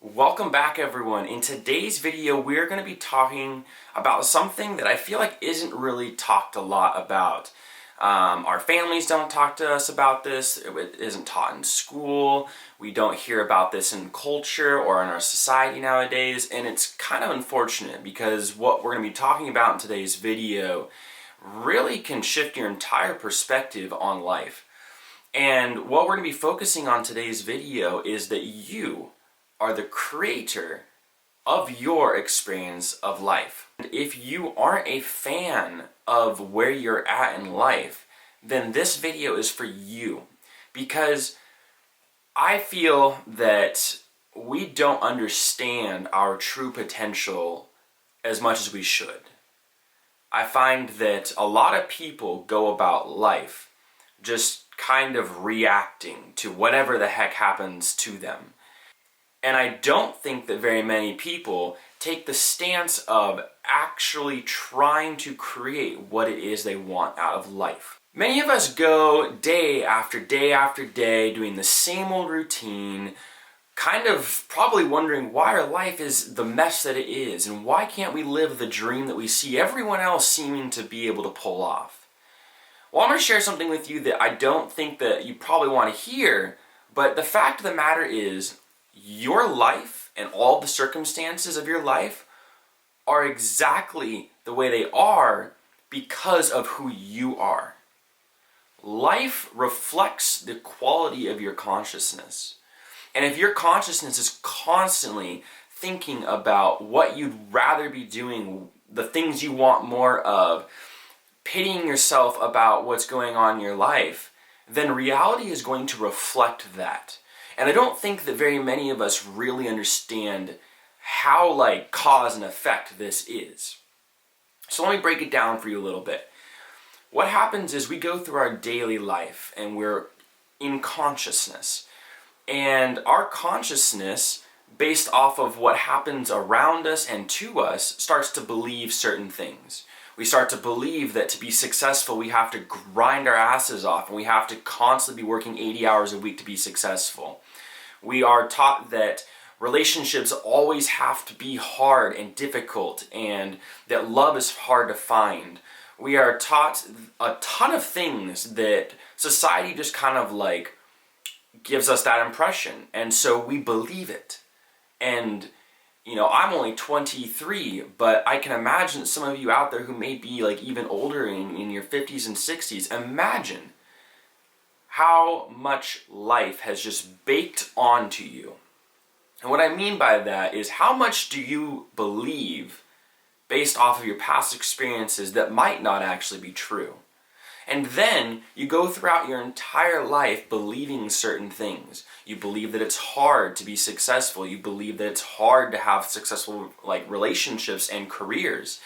Welcome back, everyone. In today's video we're going to be talking about something that I feel like isn't really talked a lot about. Our families don't talk to us about this, it isn't taught in school, we don't hear about this in culture or in our society nowadays, and it's kind of unfortunate because what we're going to be talking about in today's video really can shift your entire perspective on life. And what we're going to be focusing on today's video is that you are the creator of your experience of life. And if you aren't a fan of where you're at in life, then this video is for you. Because I feel that we don't understand our true potential as much as we should. I find that a lot of people go about life just kind of reacting to whatever the heck happens to them. And I don't think that very many people take the stance of actually trying to create what it is they want out of life. Many of us go day after day after day doing the same old routine, kind of probably wondering why our life is the mess that it is, and why can't we live the dream that we see everyone else seeming to be able to pull off. Well, I'm going to share something with you that I don't think that you probably want to hear, but the fact of the matter is, your life and all the circumstances of your life are exactly the way they are because of who you are. Life reflects the quality of your consciousness. And if your consciousness is constantly thinking about what you'd rather be doing, the things you want more of, pitying yourself about what's going on in your life, then reality is going to reflect that. And I don't think that very many of us really understand how cause and effect this is. So let me break it down for you a little bit. What happens is we go through our daily life and we're in consciousness. And our consciousness, based off of what happens around us and to us, starts to believe certain things. We start to believe that to be successful we have to grind our asses off and we have to constantly be working 80 hours a week to be successful. We are taught that relationships always have to be hard and difficult and that love is hard to find. We are taught a ton of things that society just kind of gives us that impression, and so we believe it. And I'm only 23, but I can imagine some of you out there who may be even older in your 50s and 60s. Imagine how much life has just baked onto you. And what I mean by that is, how much do you believe based off of your past experiences that might not actually be true? And then you go throughout your entire life believing certain things. You believe that it's hard to be successful. You believe that it's hard to have successful relationships and careers.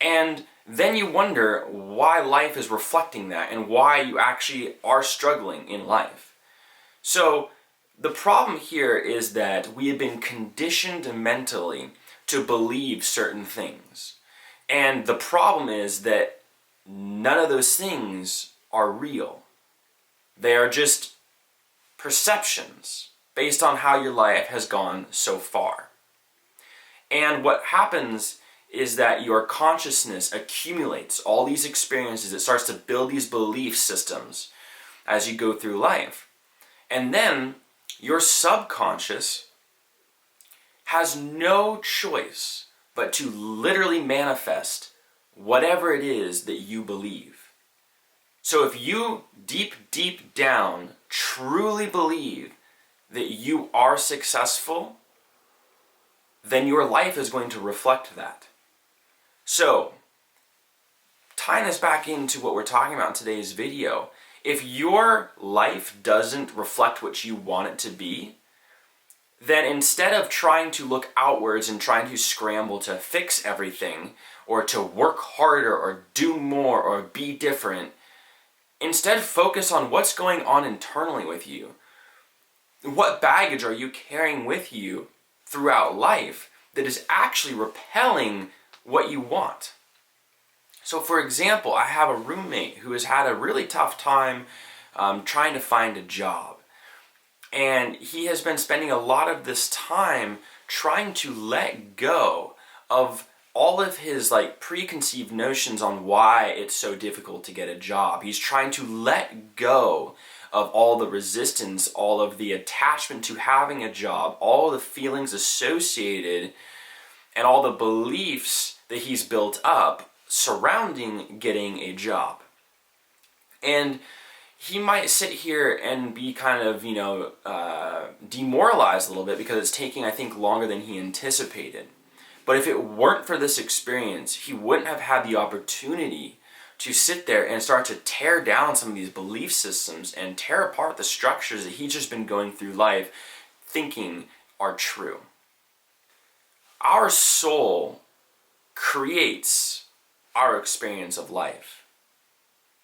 And then you wonder why life is reflecting that and why you actually are struggling in life. So the problem here is that we have been conditioned mentally to believe certain things. And the problem is that none of those things are real. They are just perceptions based on how your life has gone so far. And what happens is that your consciousness accumulates all these experiences. It starts to build these belief systems as you go through life. And then your subconscious has no choice but to literally manifest whatever it is that you believe. So if you deep down truly believe that you are successful, then your life is going to reflect that. So, tying this back into what we're talking about in today's video, if your life doesn't reflect what you want it to be, then instead of trying to look outwards and trying to scramble to fix everything, or to work harder, or do more, or be different, instead focus on what's going on internally with you. What baggage are you carrying with you throughout life that is actually repelling what you want? So for example, I have a roommate who has had a really tough time trying to find a job. And he has been spending a lot of this time trying to let go of all of his preconceived notions on why it's so difficult to get a job. He's trying to let go of all the resistance, all of the attachment to having a job, all the feelings associated, and all the beliefs that he's built up surrounding getting a job. And he might sit here and be kind of, demoralized a little bit because it's taking, I think, longer than he anticipated. But if it weren't for this experience, he wouldn't have had the opportunity to sit there and start to tear down some of these belief systems and tear apart the structures that he's just been going through life thinking are true. Our soul creates our experience of life.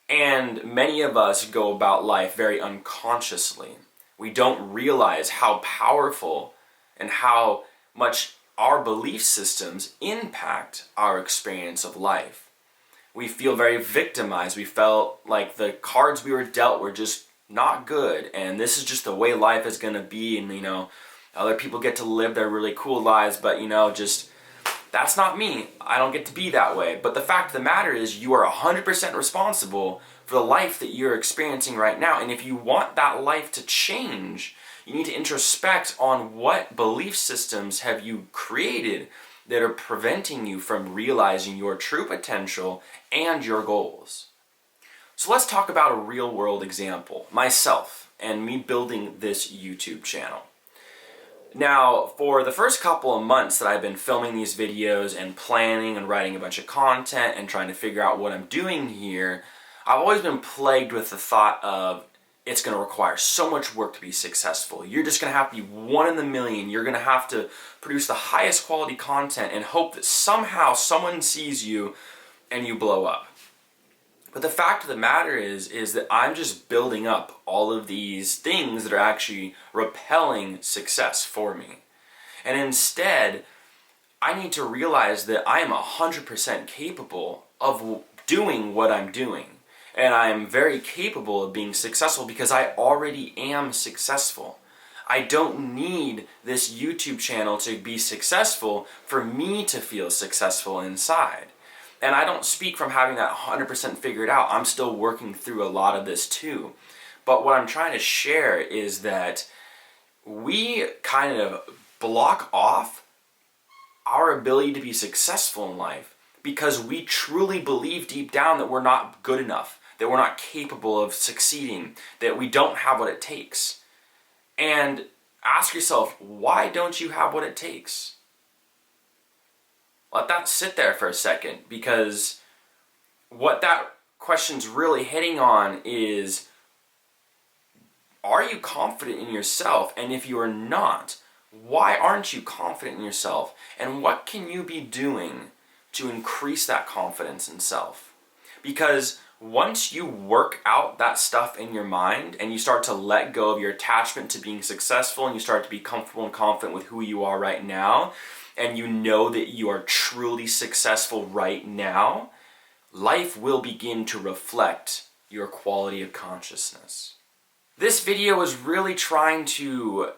And many of us go about life very unconsciously. We don't realize how powerful and how much our belief systems impact our experience of life. We feel very victimized. We felt like the cards we were dealt were just not good, and this is just the way life is going to be, and other people get to live their really cool lives, but just that's not me. I don't get to be that way. But the fact of the matter is you are 100% responsible for the life that you're experiencing right now. And if you want that life to change, you need to introspect on what belief systems have you created that are preventing you from realizing your true potential and your goals. So let's talk about a real world example, myself and me building this YouTube channel. Now, for the first couple of months that I've been filming these videos and planning and writing a bunch of content and trying to figure out what I'm doing here, I've always been plagued with the thought of it's going to require so much work to be successful. You're just going to have to be one in a million. You're going to have to produce the highest quality content and hope that somehow someone sees you and you blow up. But the fact of the matter is that I'm just building up all of these things that are actually repelling success for me. And instead, I need to realize that I am 100% capable of doing what I'm doing. And I am very capable of being successful because I already am successful. I don't need this YouTube channel to be successful for me to feel successful inside. And I don't speak from having that 100% figured out. I'm still working through a lot of this too. But what I'm trying to share is that we kind of block off our ability to be successful in life because we truly believe deep down that we're not good enough, that we're not capable of succeeding, that we don't have what it takes. And ask yourself, why don't you have what it takes? Let that sit there for a second, because what that question's really hitting on is, are you confident in yourself? And if you are not, why aren't you confident in yourself? And what can you be doing to increase that confidence in self? Because once you work out that stuff in your mind and you start to let go of your attachment to being successful and you start to be comfortable and confident with who you are right now, and you know that you are truly successful right now, life will begin to reflect your quality of consciousness. This video is really trying to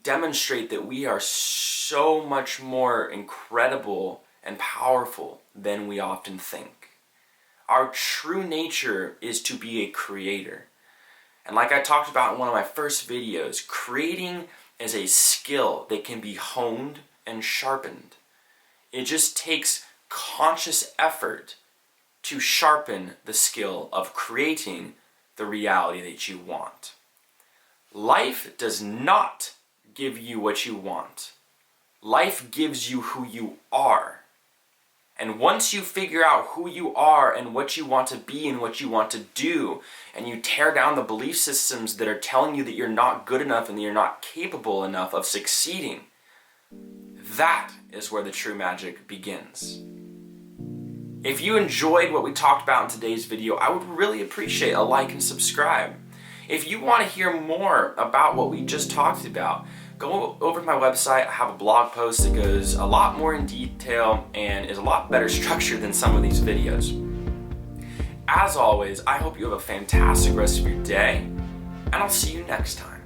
demonstrate that we are so much more incredible and powerful than we often think. Our true nature is to be a creator. And like I talked about in one of my first videos, creating is a skill that can be honed and sharpened. It just takes conscious effort to sharpen the skill of creating the reality that you want. Life does not give you what you want. Life gives you who you are. And once you figure out who you are and what you want to be and what you want to do, and you tear down the belief systems that are telling you that you're not good enough and that you're not capable enough of succeeding, that is where the true magic begins. If you enjoyed what we talked about in today's video, I would really appreciate a like and subscribe. If you want to hear more about what we just talked about, go over to my website. I have a blog post that goes a lot more in detail and is a lot better structured than some of these videos. As always, I hope you have a fantastic rest of your day, and I'll see you next time.